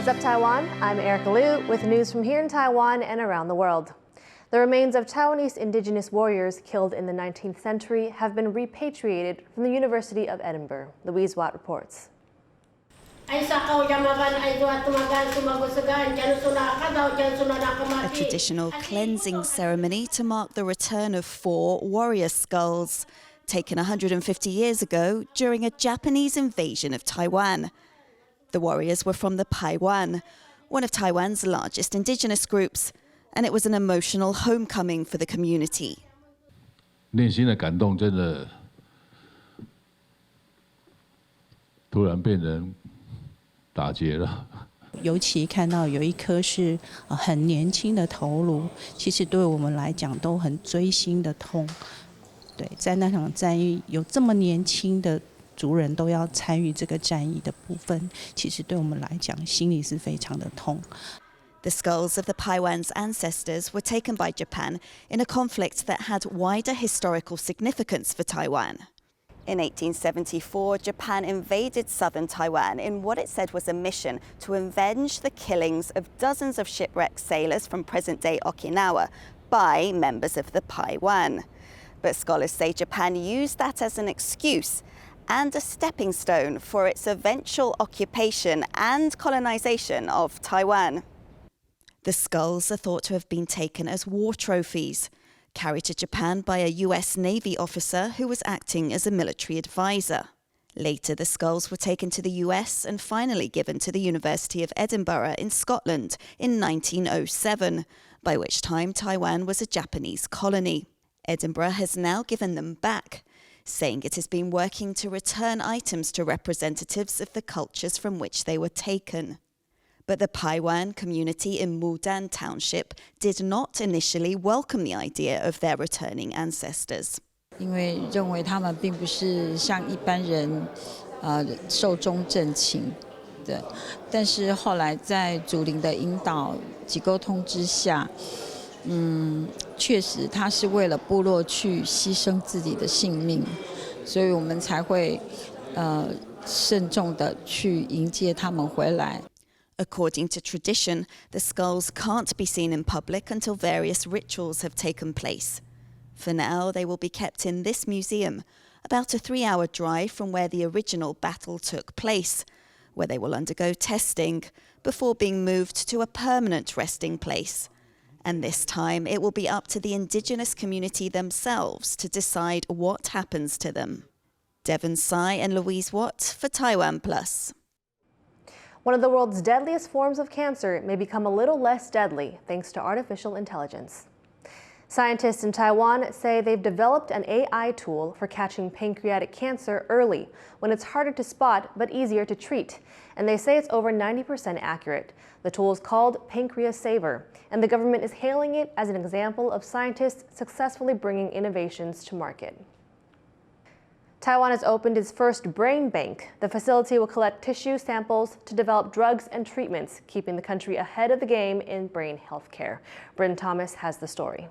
What's up, Taiwan? I'm Erika Liu with news from here in Taiwan and around the world. The remains of Taiwanese Indigenous warriors killed in the 19th century have been repatriated from the University of Edinburgh. Louise Watt reports. A traditional cleansing ceremony to mark the return of 4 warrior skulls, taken 150 years ago during a Japanese invasion of Taiwan. The warriors were from the Taiwan, one of Taiwan's largest indigenous groups, and it was an emotional homecoming for the community. 内心的感动真的突然变成打结了。尤其看到有一颗是很年轻的头颅，其实对我们来讲都很锥心的痛。对，在那场战役有这么年轻的族人都要参与这个战役的部分，其实对我们来讲心里是非常的痛。The skulls of the Taiwan's ancestors were taken by Japan in a conflict that had wider historical significance for Taiwan. In 1874, Japan invaded southern Taiwan in what it said was a mission to avenge the killings of dozens of shipwrecked sailors from present-day Okinawa by members of the Taiwan. But scholars say Japan used that as an excuse and a stepping stone for its eventual occupation and colonization of Taiwan. The skulls are thought to have been taken as war trophies, carried to Japan by a US Navy officer who was acting as a military advisor. Later, the skulls were taken to the US and finally given to the University of Edinburgh in Scotland in 1907, by which time Taiwan was a Japanese colony. Edinburgh has now given them back, saying it has been working to return items to representatives of the cultures from which they were taken. But the Taiwan community in Mudan Township did not initially welcome the idea of their returning ancestors. 因为认为他们并不是像一般人寿终正寝的，但是后来在祖灵的引导及沟通之下，确实他是为了部落去牺牲自己的性命，所以我们才会慎重的去迎接他们回来。According to tradition, the skulls can't be seen in public until various rituals have taken place. For now, they will be kept in this museum, about a 3-hour drive from where the original battle took place, where they will undergo testing before being moved to a permanent resting place. And this time, it will be up to the indigenous community themselves to decide what happens to them. Devon Tsai and Louise Watt for TaiwanPlus. One of the world's deadliest forms of cancer may become a little less deadly thanks to artificial intelligence. Scientists in Taiwan say they've developed an AI tool for catching pancreatic cancer early, when it's harder to spot but easier to treat. And they say it's over 90% accurate. The tool is called Pancreas Saver, and the government is hailing it as an example of scientists successfully bringing innovations to market. Taiwan has opened its first brain bank. The facility will collect tissue samples to develop drugs and treatments, keeping the country ahead of the game in brain health care. Bryn Thomas has the story.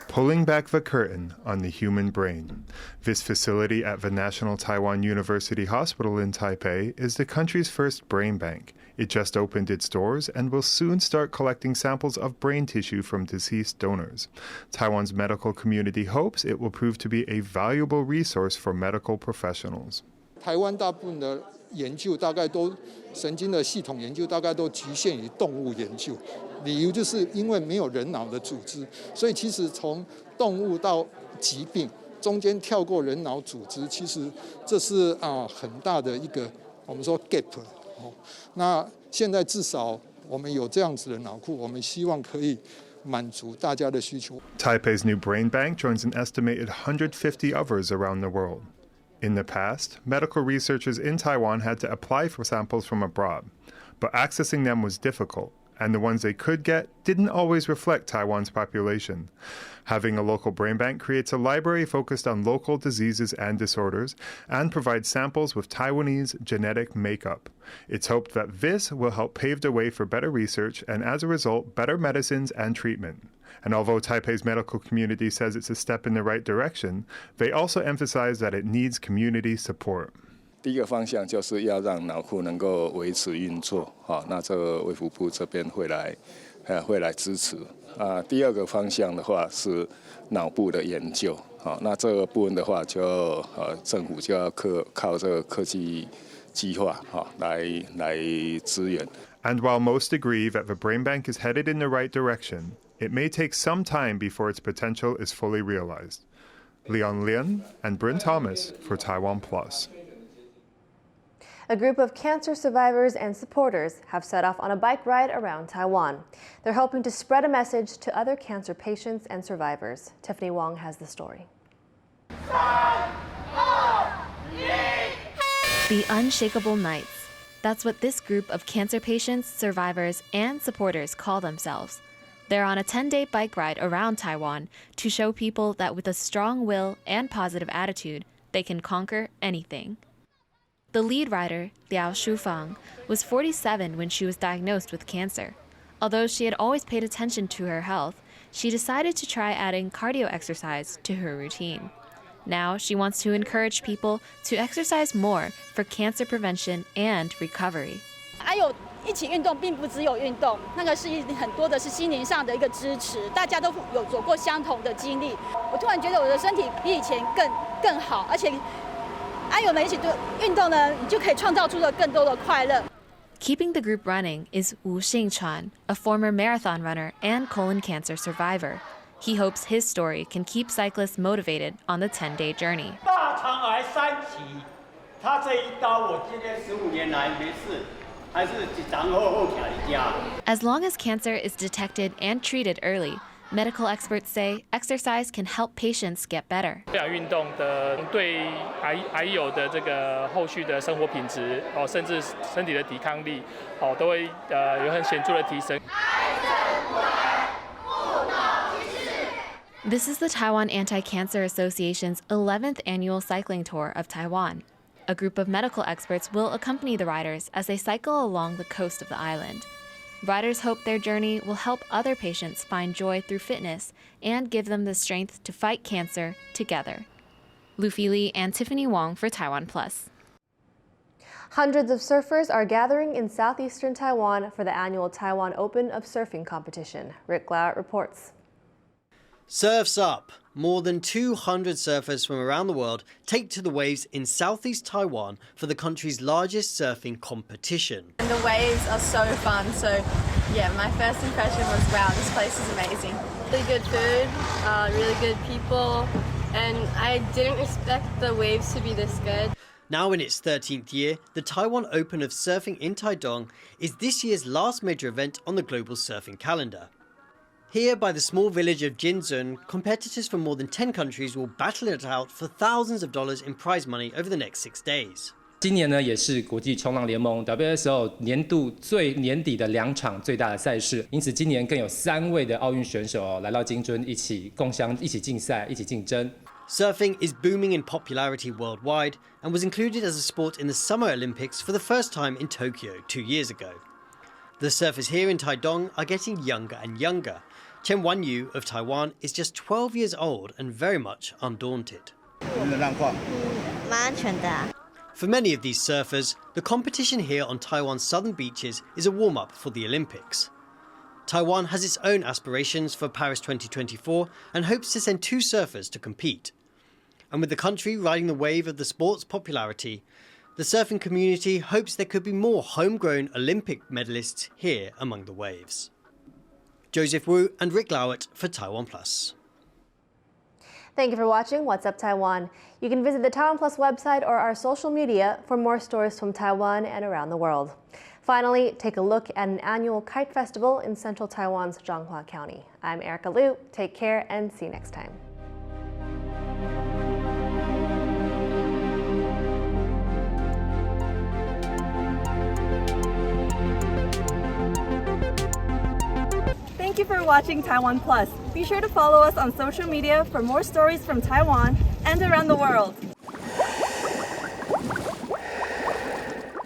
Pulling back the curtain on the human brain. This facility at the National Taiwan University Hospital in Taipei is the country's first brain bank. It just opened its doors and will soon start collecting samples of brain tissue from deceased donors. Taiwan's medical community hopes it will prove to be a valuable resource for medical professionals. 台湾大部分的研究大概都神经的系统研究大概都局限于动物研究，理由就是因为没有人脑的组织，所以其实从动物到疾病中间跳过人脑组织，其实这是很大的一个我们说 gap。那现在至少我们有这样子的脑库，我们希望可以满足大家的需求。 Taipei's new brain bank joins an estimated 150 others around the world. In the past, medical researchers in Taiwan had to apply for samples from abroad, but accessing them was difficult, and the ones they could get didn't always reflect Taiwan's population. Having a local brain bank creates a library focused on local diseases and disorders and provides samples with Taiwanese genetic makeup. It's hoped that this will help pave the way for better research and, as a result, better medicines and treatment. And although Taipei's medical community says it's a step in the right direction, they also emphasize that it needs community support. 第一个方向就是要让脑库能够维持运作，那这个卫福部这边会来支持。第二个方向的话是脑部的研究，那这个部分的话就政府就要靠这个科技计划来支援。And while most agree that the brain bank is headed in the right direction, it may take some time before its potential is fully realized. Leon Lin and Bryn Thomas for TaiwanPlus. A group of cancer survivors and supporters have set off on a bike ride around Taiwan. They're hoping to spread a message to other cancer patients and survivors. Tiffany Wong has the story. The Unshakable Knights. That's what this group of cancer patients, survivors, and supporters call themselves. They're on a 10-day bike ride around Taiwan to show people that with a strong will and positive attitude, they can conquer anything. The lead rider, Liao Shufang, was 47 when she was diagnosed with cancer. Although she had always paid attention to her health, she decided to try adding cardio exercise to her routine. Now she wants to encourage people to exercise more for cancer prevention and recovery. 还有一起运动，并不只有运动，那个是很多的是心灵上的一个支持，大家都有走过相同的经历。我突然觉得我的身体比以前更好，而且我们一起运动呢，你就可以创造出了更多的快乐。 Keeping the group running is Wu Xingchuan, a former marathon runner and colon cancer survivor. He hopes his story can keep cyclists motivated on the 10-day journey. 大肠癌3期，他这一刀我今天15年来没事，还是一张后起来家。 As long as cancer is detected and treated early, medical experts say exercise can help patients get better. 这样运动的对癌友的这个后续的生活品质甚至身体的抵抗力都会有很显著的提升。 This is the Taiwan Anti-Cancer Association's 11th annual cycling tour of Taiwan. A group of medical experts will accompany the riders as they cycle along the coast of the island. Riders hope their journey will help other patients find joy through fitness and give them the strength to fight cancer together. Luffy Li and Tiffany Wong for TaiwanPlus. Hundreds of surfers are gathering in southeastern Taiwan for the annual Taiwan Open of Surfing competition. Rick Glauert reports. Surf's up! More than 200 surfers from around the world take to the waves in southeast Taiwan for the country's largest surfing competition. And the waves are so fun, so yeah, my first impression was, wow, this place is amazing. Really good food, really good people, and I didn't expect the waves to be this good. Now in its 13th year, the Taiwan Open of Surfing in Taidong is this year's last major event on the global surfing calendar. Here by the small village of Jinzun, competitors from more than 10 countries will battle it out for thousands of dollars in prize money over the next 6 days. 今年呢，也是国际冲浪联盟 WSO 年度最年底的2场最大的赛事，因此今年更有3位的奥运选手来到金樽一起共襄、一起竞赛、一起竞争。 Surfing is booming in popularity worldwide and was included as a sport in the Summer Olympics for the first time in Tokyo 2 years ago. The surfers here in Taidong are getting younger and younger. Chen Wanyu of Taiwan is just 12 years old and very much undaunted. For many of these surfers, the competition here on Taiwan's southern beaches is a warm-up for the Olympics. Taiwan has its own aspirations for Paris 2024 and hopes to send 2 surfers to compete. And with the country riding the wave of the sport's popularity, the surfing community hopes there could be more homegrown Olympic medalists here among the waves. Joseph Wu and Rick Glauert for TaiwanPlus. Thank you for watching What's Up Taiwan. You can visit the TaiwanPlus website or our social media for more stories from Taiwan and around the world. Finally, take a look at an annual kite festival in central Taiwan's Zhanghua County. I'm Erika Liu. Take care and see you next time. Thank you for watching TaiwanPlus. Be sure to follow us on social media for more stories from Taiwan and around the world.